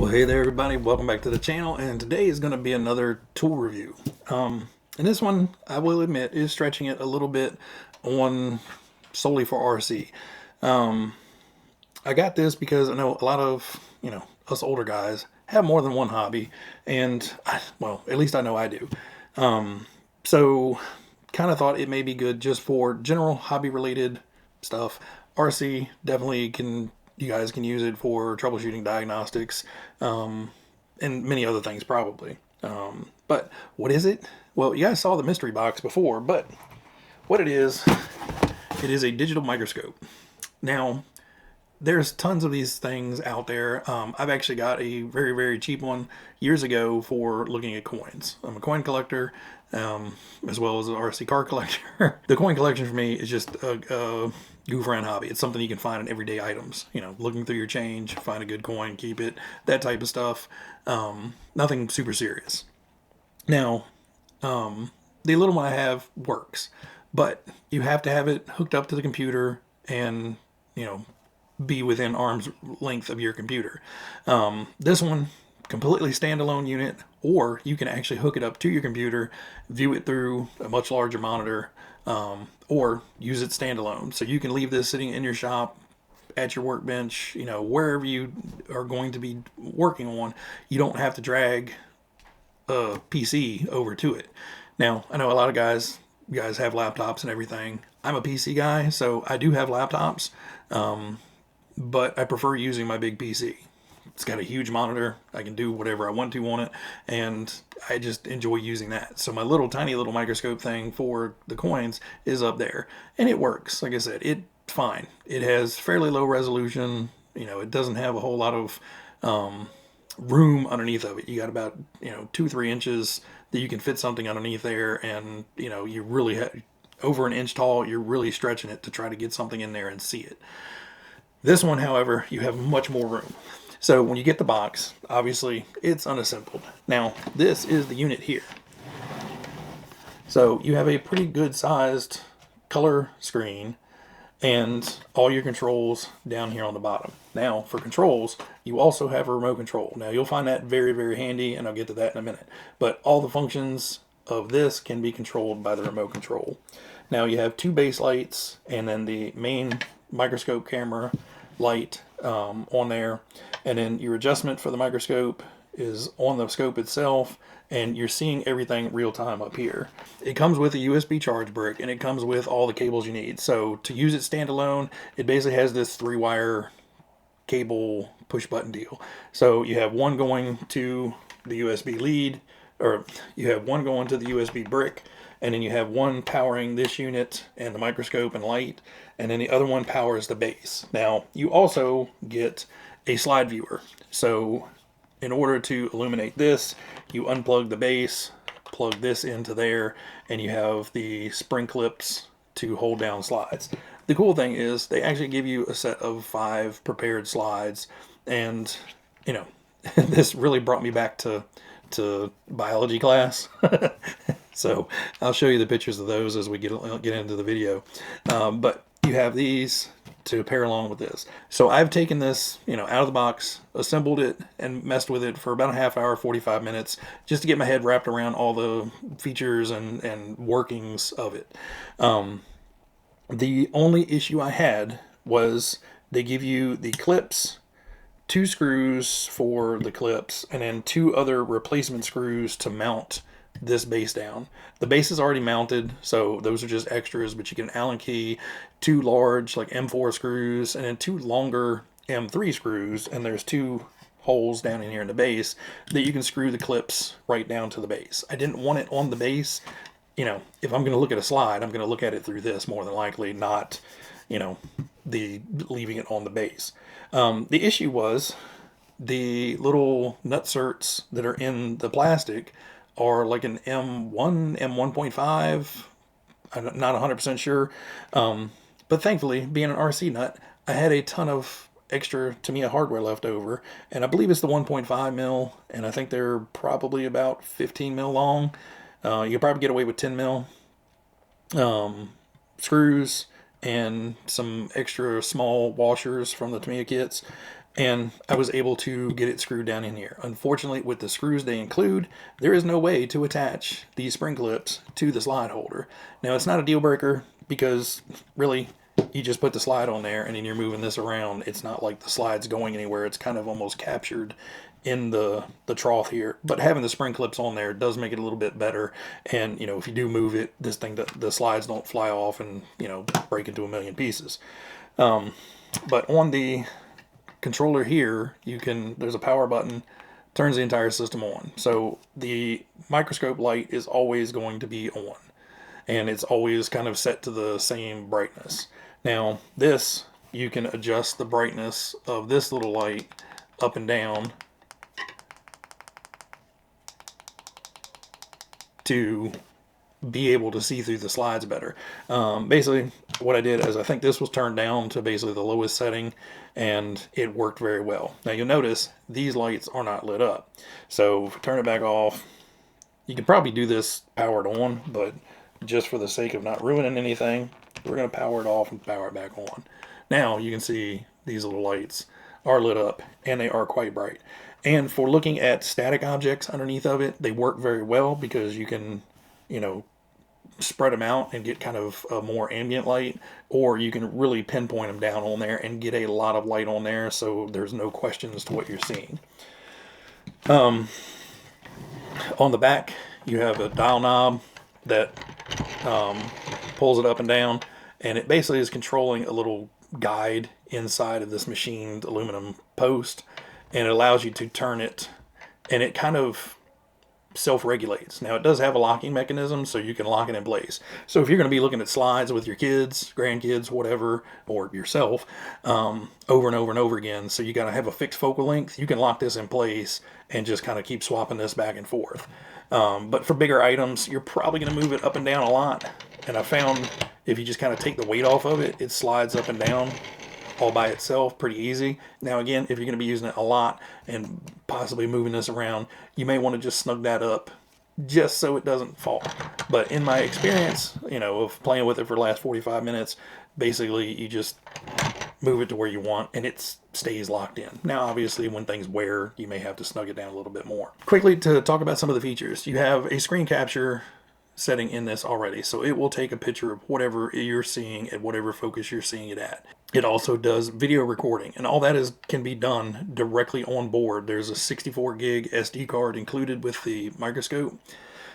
Well, hey there, everybody. Welcome back to the channel, and today is going to be another tool review. And this one, I will admit, is stretching it a little bit on solely for RC. I got this because I know a lot of, us older guys have more than one hobby, and, well, at least I know I do. So, kind of thought it may be good just for general hobby-related stuff. RC definitely can, you guys can use it for troubleshooting diagnostics, and many other things probably. But what is it? Well, you guys saw the mystery box before, but what it is a digital microscope. Now, there's tons of these things out there. I've actually got a very, very cheap one years ago for looking at coins. I'm a coin collector, as well as an RC car collector. The coin collection for me is just a goof around hobby. It's something you can find in everyday items. Looking through your change, find a good coin, keep it, that type of stuff. Nothing super serious. Now, the little one I have works, but you have to have it hooked up to the computer and, be within arm's length of your computer. This one, completely standalone unit, or you can actually hook it up to your computer, view it through a much larger monitor, or use it standalone. So you can leave this sitting in your shop, at your workbench, wherever you are going to be working on. You don't have to drag a PC over to it. Now, I know a lot of you guys have laptops and everything. I'm a PC guy, so I do have laptops. But I prefer using my big PC. It's got a huge monitor. I can do whatever I want to on it, and I just enjoy using that. So my tiny little microscope thing for the coins is up there, and it works. Like I said, it's fine. It has fairly low resolution. It doesn't have a whole lot of room underneath of it. You got about 2-3 inches that you can fit something underneath there, and you really over an inch tall. You're really stretching it to try to get something in there and see it. This one, however, you have much more room. So when you get the box, obviously it's unassembled. Now, this is the unit here. So you have a pretty good sized color screen and all your controls down here on the bottom. Now, for controls, you also have a remote control. Now, you'll find that very, very handy, and I'll get to that in a minute. But all the functions of this can be controlled by the remote control. Now, you have 2 base lights, and then the main microscope camera light on there, and then your adjustment for the microscope is on the scope itself, and you're seeing everything real time up here. It comes with a USB charge brick, and it comes with all the cables you need. So to use it standalone, it basically has this 3-wire cable push button deal. So you have one going to the USB lead, or you have one going to the USB brick, and then you have one powering this unit and the microscope and light, and then the other one powers the base. Now, you also get a slide viewer. So in order to illuminate this, you unplug the base, plug this into there, and you have the spring clips to hold down slides. The cool thing is they actually give you a set of 5 prepared slides, and this really brought me back to biology class. So I'll show you the pictures of those as we get into the video. But you have these to pair along with this. So I've taken this, out of the box, assembled it, and messed with it for about a half hour, 45 minutes, just to get my head wrapped around all the features and workings of it. The only issue I had was they give you the clips, 2 screws for the clips, and then 2 other replacement screws to mount this base down. The base is already mounted, so those are just extras, but you get an Allen key, 2 large like M4 screws, and then 2 longer M3 screws, and there's 2 holes down in here in the base that you can screw the clips right down to the base. I didn't want it on the base. If I'm going to look at a slide, I'm going to look at it through this more than likely, not, the leaving it on the base. The issue was the little nutserts that are in the plastic are like an M1, M1.5. I'm not 100% sure. But thankfully, being an RC nut, I had a ton of extra Tamiya hardware left over, and I believe it's the 1.5 mil, and I think they're probably about 15 mil long. You could probably get away with 10 mil screws and some extra small washers from the Tamiya kits. and I was able to get it screwed down in here. Unfortunately, with the screws they include, there is no way to attach these spring clips to the slide holder. Now, it's not a deal breaker because really you just put the slide on there and then you're moving this around. It's not like the slide's going anywhere. It's kind of almost captured in the trough here. But having the spring clips on there does make it a little bit better. And, you know, if you do move it, this thing, the slides don't fly off and, you know, break into a million pieces. But on the controller here, there's a power button, turns the entire system on. So the microscope light is always going to be on, and it's always kind of set to the same brightness. Now this, you can adjust the brightness of this little light up and down to be able to see through the slides better. Basically what I did is I think this was turned down to basically the lowest setting, and it worked very well. Now you'll notice these lights are not lit up. So if we turn it back off, you can probably do this powered on, but just for the sake of not ruining anything, we're going to power it off and power it back on. Now you can see these little lights are lit up, and they are quite bright. And for looking at static objects underneath of it, they work very well because you can, you know, spread them out and get kind of a more ambient light, or you can really pinpoint them down on there and get a lot of light on there, so there's no questions to what you're seeing. On the back, you have a dial knob that pulls it up and down, and it basically is controlling a little guide inside of this machined aluminum post, and it allows you to turn it, and it kind of self-regulates. Now it does have a locking mechanism, so you can lock it in place. So if you're going to be looking at slides with your kids, grandkids, whatever, or yourself, over and over and over again, so you got to have a fixed focal length, you can lock this in place and just kind of keep swapping this back and forth. But for bigger items, you're probably going to move it up and down a lot, and I found if you just kind of take the weight off of it, it slides up and down all by itself pretty easy. Now again, if you're going to be using it a lot and possibly moving this around, you may want to just snug that up just so it doesn't fall. But in my experience, you know, of playing with it for the last 45 minutes, basically you just move it to where you want and it stays locked in. Now obviously when things wear, you may have to snug it down a little bit more. Quickly to talk about some of the features. You have a screen capture setting in this already, so it will take a picture of whatever you're seeing at whatever focus you're seeing it at. It also does video recording, and all that can be done directly on board. There's a 64 gig SD card included with the microscope,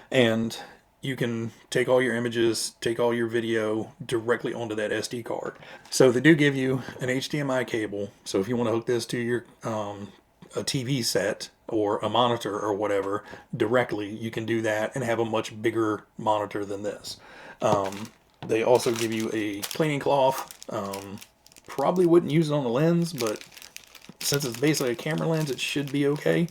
and you can take all your images, take all your video directly onto that SD card. So they do give you an HDMI cable, so if you want to hook this to your a TV set or a monitor or whatever directly, you can do that and have a much bigger monitor than this. They also give you a cleaning cloth. Probably wouldn't use it on the lens, but since it's basically a camera lens, it should be okay.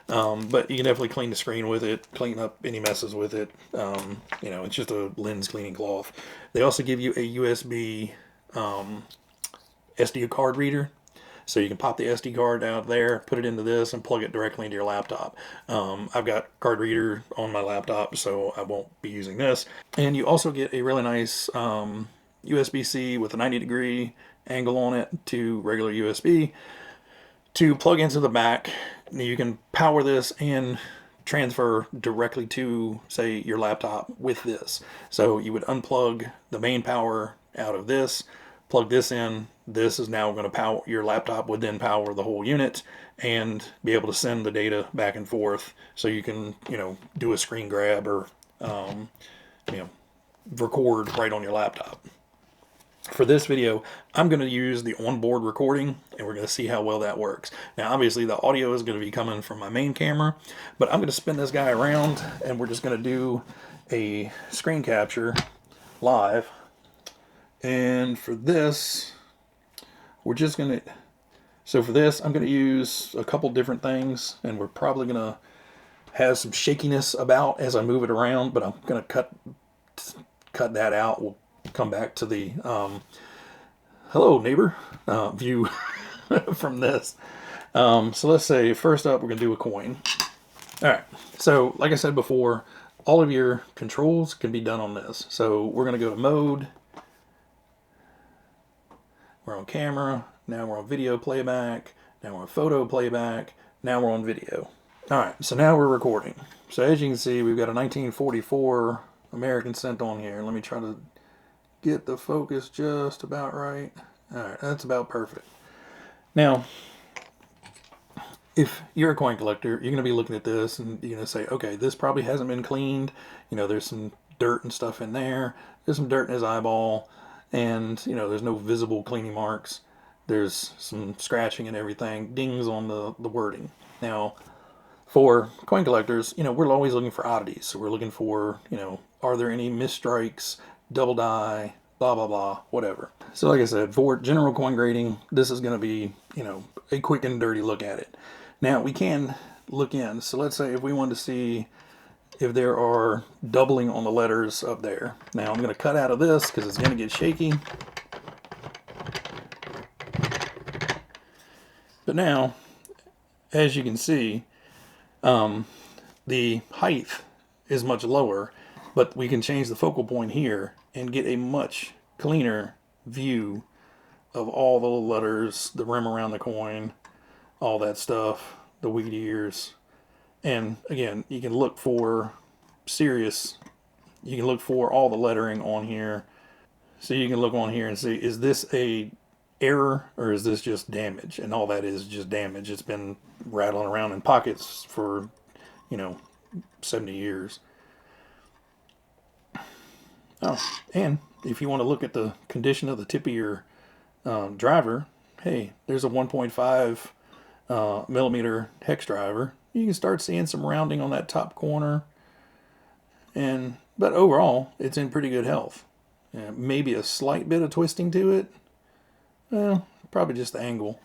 But you can definitely clean the screen with it, clean up any messes with it. You know, it's just a lens cleaning cloth. They also give you a USB SD card reader. So you can pop the SD card out there, put it into this, and plug it directly into your laptop. I've got card reader on my laptop, so I won't be using this. And you also get a really nice USB-C with a 90-degree angle on it to regular USB to plug into the back. You can power this and transfer directly to, say, your laptop with this. So you would unplug the main power out of this, plug this in. This is now going to power your laptop, would then power the whole unit and be able to send the data back and forth, so you can, you know, do a screen grab or you know, record right on your laptop. For this video, I'm going to use the onboard recording, and we're going to see how well that works. Now obviously the audio is going to be coming from my main camera, but I'm going to spin this guy around and we're just going to do a screen capture live. And for this, we're just going to, so for this, I'm going to use a couple different things, and we're probably going to have some shakiness about as I move it around, but I'm going to cut that out. We'll come back to the hello neighbor view from this. So let's say first up, we're going to do a coin. All right. So like I said before, all of your controls can be done on this. So we're going to go to mode. We're on camera, now we're on video playback, Now we're on photo playback. Now we're on video. All right, so now we're recording. So as you can see, we've got a 1944 American cent on here. Let me try to get the focus just about right. All right, that's about perfect. Now, if you're a coin collector, you're going to be looking at this and you're going to say, okay, this probably hasn't been cleaned. You know, there's some dirt and stuff in there. There's some dirt in his eyeball. And, you know, there's no visible cleaning marks. There's some scratching and everything, dings on the wording. Now, for coin collectors, you know, we're always looking for oddities. So we're looking for, you know, are there any misstrikes, double die, blah, blah, blah, whatever. So like I said, for general coin grading, this is going to be, you know, a quick and dirty look at it. Now, we can look in. So let's say if we want to see if there are doubling on the letters up there. Now, I'm going to cut out of this because it's going to get shaky. But now, as you can see, the height is much lower, but we can change the focal point here and get a much cleaner view of all the letters, the rim around the coin, all that stuff, the wheat ears. And again, you can look for you can look for all the lettering on here. So you can look on here and see, is this a error or is this just damage? And all that is just damage. It's been rattling around in pockets for, you know, 70 years. Oh, and if you want to look at the condition of the tip of your driver, hey, there's a 1.5 millimeter hex driver. You can start seeing some rounding on that top corner. But overall, it's in pretty good health. Maybe a slight bit of twisting to it. Well, probably just the angle.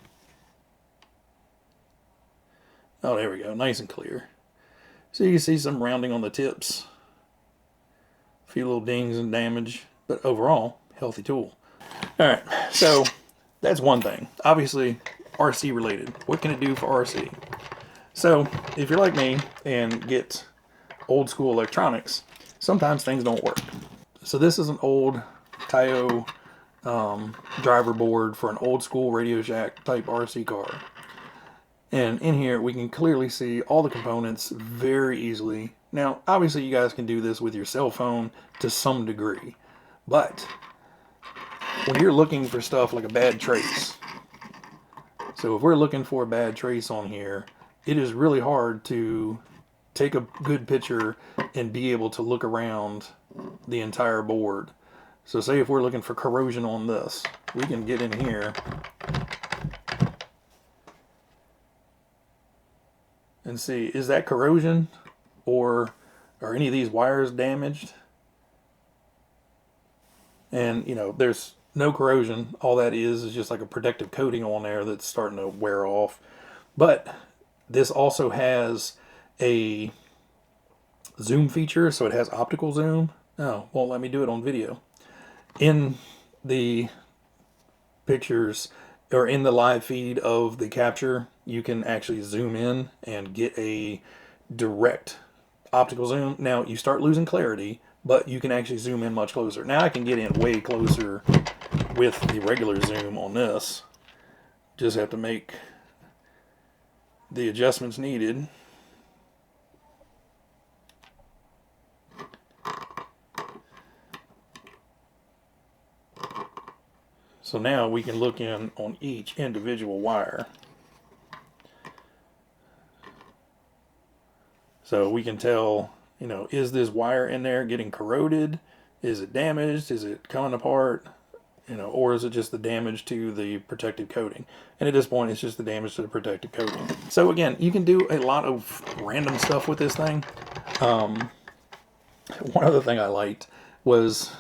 Oh, there we go. Nice and clear. So you can see some rounding on the tips. A few little dings and damage. But overall, healthy tool. Alright, so that's one thing. Obviously, RC related. What can it do for RC? So, if you're like me and get old school electronics, sometimes things don't work. So this is an old Tayo driver board for an old school Radio Shack type RC car. And in here we can clearly see all the components very easily. Now, obviously you guys can do this with your cell phone to some degree. But when you're looking for stuff like a bad trace, so if we're looking for a bad trace on here, it is really hard to take a good picture and be able to look around the entire board. So say if we're looking for corrosion on this, we can get in here and see, is that corrosion or are any of these wires damaged? And, you know, there's no corrosion. All that is just like a protective coating on there that's starting to wear off. But this also has a zoom feature, so it has optical zoom. Oh, won't let me do it on video. In the pictures, or in the live feed of the capture, you can actually zoom in and get a direct optical zoom. Now, you start losing clarity, but you can actually zoom in much closer. Now I can get in way closer with the regular zoom on this. Just have to make the adjustments needed. So now we can look in on each individual wire. So we can tell, you know, is this wire in there getting corroded? Is it damaged? Is it coming apart? You know, or is it just the damage to the protective coating? And at this point, it's just the damage to the protective coating. So again, you can do a lot of random stuff with this thing. One other thing I liked was,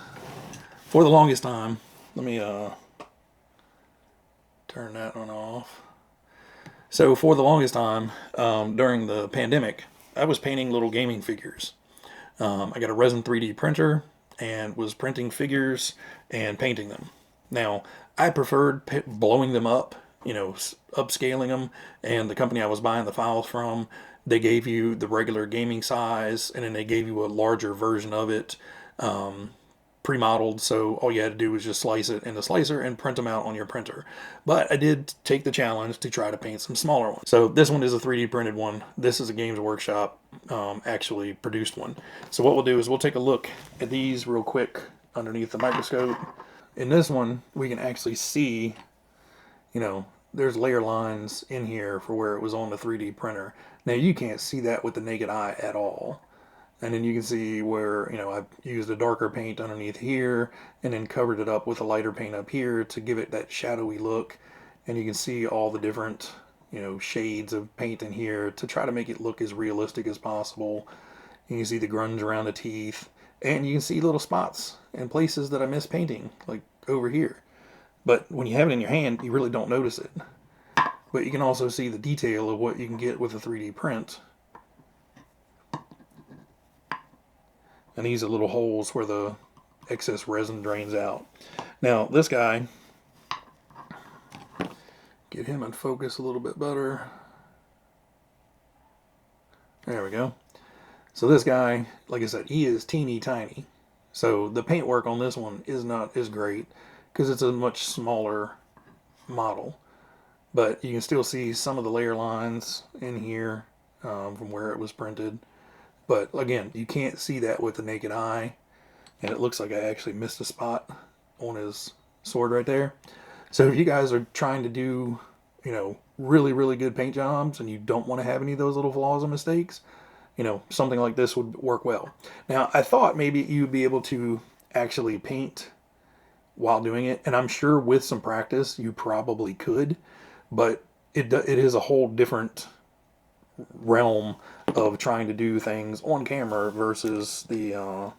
for the longest time, let me turn that one off. So for the longest time, during the pandemic, I was painting little gaming figures. I got a resin 3D printer and was printing figures and painting them. Now, I preferred blowing them up, you know, upscaling them, and the company I was buying the files from, they gave you the regular gaming size, and then they gave you a larger version of it, pre-modeled, so all you had to do was just slice it in the slicer and print them out on your printer. But I did take the challenge to try to paint some smaller ones. So this one is a 3D printed one. This is a Games Workshop actually produced one. So what we'll do is we'll take a look at these real quick underneath the microscope. In this one, we can actually see, you know, there's layer lines in here for where it was on the 3D printer. Now you can't see that with the naked eye at all. And then you can see where, you know, I've used a darker paint underneath here and then covered it up with a lighter paint up here to give it that shadowy look. And you can see all the different, you know, shades of paint in here to try to make it look as realistic as possible. You can see the grunge around the teeth, and you can see little spots and places that I missed painting, like over here. But when you have it in your hand, you really don't notice it. But you can also see the detail of what you can get with a 3D print. And these are little holes where the excess resin drains out. Now, this guy, get him in focus a little bit better. There we go. So this guy, like I said, he is teeny tiny. So the paintwork on this one is not as great because it's a much smaller model. But you can still see some of the layer lines in here from where it was printed. But again, you can't see that with the naked eye. And it looks like I actually missed a spot on his sword right there. So if you guys are trying to do, you know, really, really good paint jobs and you don't want to have any of those little flaws and mistakes, you know, something like this would work well. Now, I thought maybe you'd be able to actually paint while doing it. And I'm sure with some practice, you probably could. But it is a whole different realm of trying to do things on camera versus the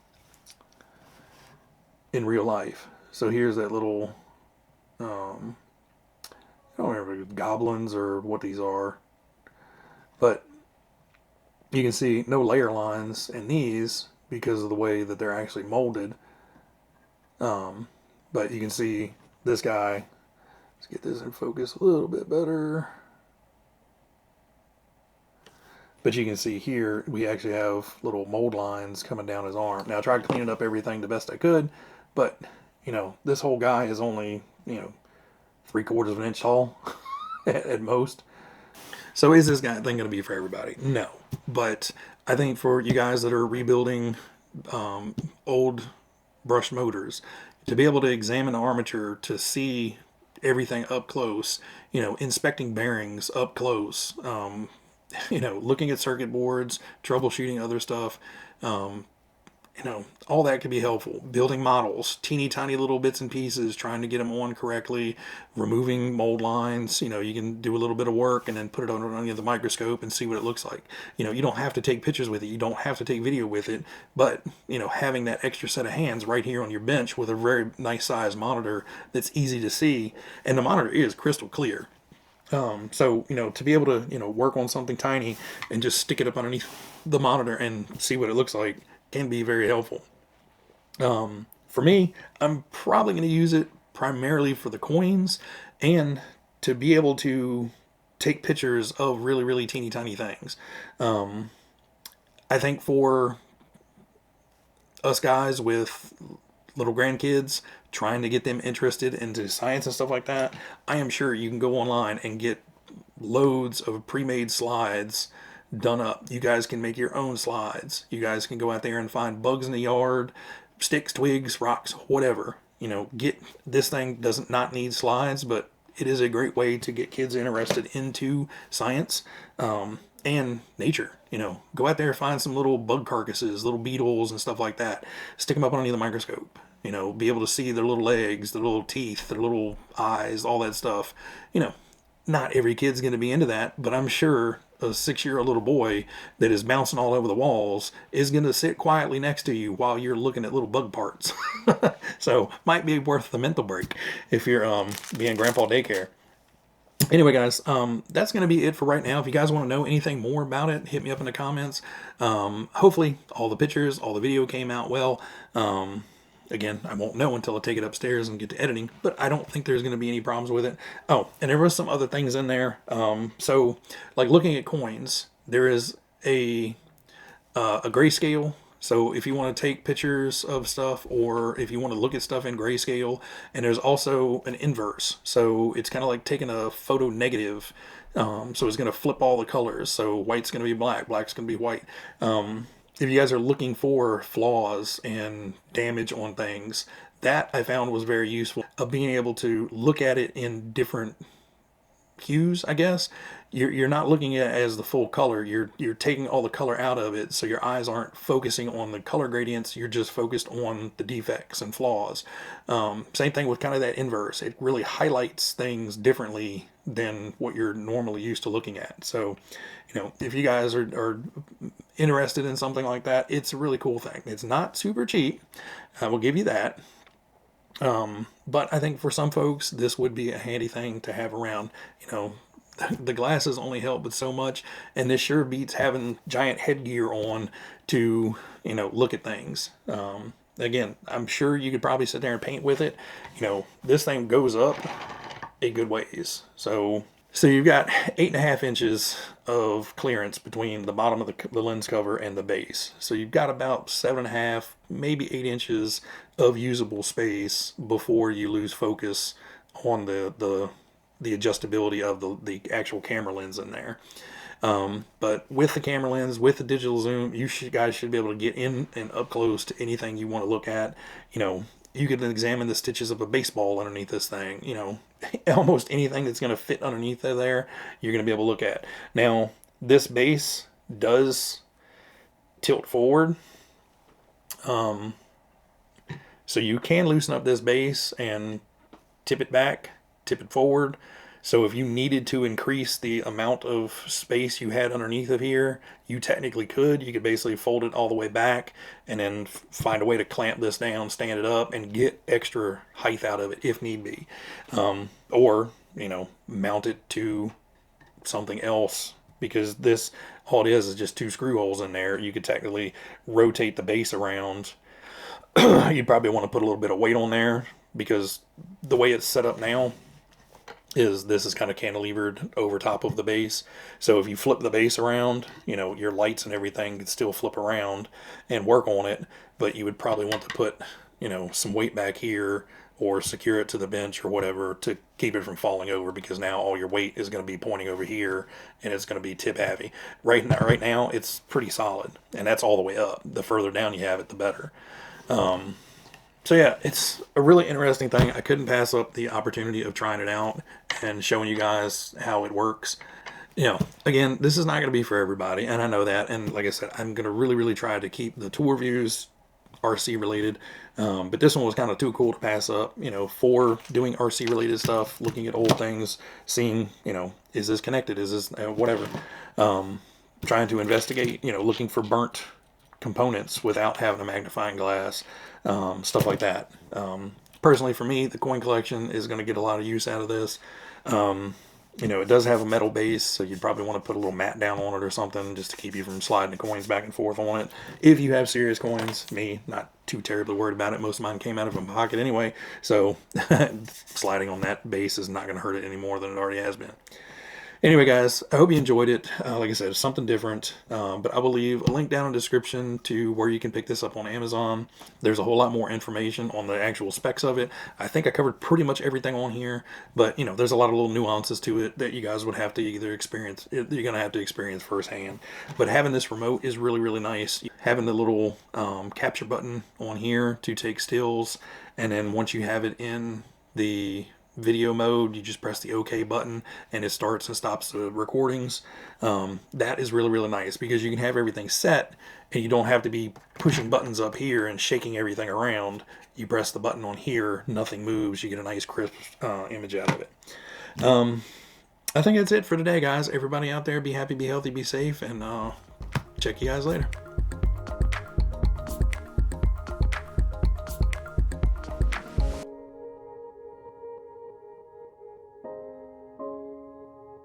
in real life. So here's that little I don't remember goblins or what these are, but you can see no layer lines in these because of the way that they're actually molded. But you can see this guy. Let's get this in focus a little bit better. But you can see here, we actually have little mold lines coming down his arm. Now, I tried cleaning up everything the best I could, but, you know, this whole guy is only, you know, 3/4 of an inch tall at most. So is this guy thing going to be for everybody? No. But I think for you guys that are rebuilding old brushed motors, to be able to examine the armature, to see everything up close, you know, inspecting bearings up close, you know, looking at circuit boards, troubleshooting other stuff, you know, all that could be helpful. Building models, teeny tiny little bits and pieces, trying to get them on correctly, removing mold lines. You know, you can do a little bit of work and then put it under the microscope and see what it looks like. You know, you don't have to take pictures with it. You don't have to take video with it. But, you know, having that extra set of hands right here on your bench with a very nice size monitor that's easy to see. And the monitor is crystal clear. So, you know, to be able to, you know, work on something tiny and just stick it up underneath the monitor and see what it looks like can be very helpful. For me, I'm probably going to use it primarily for the coins and to be able to take pictures of really, really teeny tiny things. I think for us guys with little grandkids, trying to get them interested into science and stuff like that, I am sure you can go online and get loads of pre-made slides done up. You guys can make your own slides. You guys can go out there and find bugs in the yard, sticks, twigs, rocks, whatever. You know, get this thing doesn't not need slides, but it is a great way to get kids interested into science and nature. You know, go out there and find some little bug carcasses, little beetles and stuff like that. Stick them up underneath the microscope. You know, be able to see their little legs, their little teeth, their little eyes, all that stuff. You know, not every kid's going to be into that, but I'm sure a 6-year-old little boy that is bouncing all over the walls is going to sit quietly next to you while you're looking at little bug parts. So might be worth the mental break if you're being grandpa daycare. Anyway, guys, that's going to be it for right now. If you guys want to know anything more about it, hit me up in the comments. Hopefully all the pictures, all the video came out well. Again, I won't know until I take it upstairs and get to editing, but I don't think there's going to be any problems with it. Oh, and there was some other things in there. So, like looking at coins, there is a grayscale So if you want to take pictures of stuff, or if you want to look at stuff in grayscale, and there's also an inverse. So it's kind of like taking a photo negative. So it's going to flip all the colors. So white's going to be black, black's going to be white. If you guys are looking for flaws and damage on things, that I found was very useful, of being able to look at it in different hues, I guess. You're not looking at it as the full color. You're taking all the color out of it, so your eyes aren't focusing on the color gradients. You're just focused on the defects and flaws. Same thing with kind of that inverse. It really highlights things differently than what you're normally used to looking at. So, if you guys are interested in something like that, it's a really cool thing. It's not super cheap, I will give you that. But I think for some folks, this would be a handy thing to have around. The glasses only help but so much, and this sure beats having giant headgear on to, look at things. Again, I'm sure you could probably sit there and paint with it. This thing goes up a good ways. So you've got 8.5 inches of clearance between the bottom of the lens cover and the base. So you've got about 7.5, maybe 8 inches of usable space before you lose focus on the adjustability of the actual camera lens in there. But with the camera lens, with the digital zoom, guys should be able to get in and up close to anything you want to look at. You could examine the stitches of a baseball underneath this thing. Almost anything that's going to fit underneath there, you're going to be able to look at. Now, this base does tilt forward. So you can loosen up this base and tip it back, tip it forward. So if you needed to increase the amount of space you had underneath of here, you technically could. You could basically fold it all the way back and then find a way to clamp this down, stand it up, and get extra height out of it if need be. Or, mount it to something else, because this, all it is just 2 screw holes in there. You could technically rotate the base around. You'd probably want to put a little bit of weight on there, because the way it's set up now, this is kind of cantilevered over top of the base. So if you flip the base around, your lights and everything could still flip around and work on it, but you would probably want to put, some weight back here, or secure it to the bench or whatever to keep it from falling over, because now all your weight is going to be pointing over here and it's going to be tip heavy. Right now it's pretty solid, and that's all the way up. The further down you have it, the better. So yeah, it's a really interesting thing. I couldn't pass up the opportunity of trying it out and showing you guys how it works. Again, this is not going to be for everybody, and I know that. And like I said, I'm going to really, really try to keep the tour reviews RC related. But this one was kind of too cool to pass up, for doing RC related stuff, looking at old things, seeing, is this connected? Is this whatever? Trying to investigate, looking for burnt components without having a magnifying glass, stuff like that. Personally, for me, the coin collection is going to get a lot of use out of this. It does have a metal base, so you'd probably want to put a little mat down on it or something just to keep you from sliding the coins back and forth on it. If you have serious coins, me, not too terribly worried about it. Most of mine came out of my pocket anyway, so sliding on that base is not going to hurt it any more than it already has been. Anyway, guys, I hope you enjoyed it. Like I said, it's something different, but I will leave a link down in the description to where you can pick this up on Amazon. There's a whole lot more information on the actual specs of it. I think I covered pretty much everything on here, but, there's a lot of little nuances to it that you guys would have to either experience. You're going to have to experience firsthand. But having this remote is really, really nice. Having the little capture button on here to take stills, and then once you have it in the video mode, you just press the OK button and it starts and stops the recordings. That is really, really nice, because you can have everything set and you don't have to be pushing buttons up here and shaking everything around. You press the button on here, nothing moves, you get a nice crisp image out of it. I think that's it for today, guys. Everybody out there, be happy, be healthy, be safe, and check you guys later.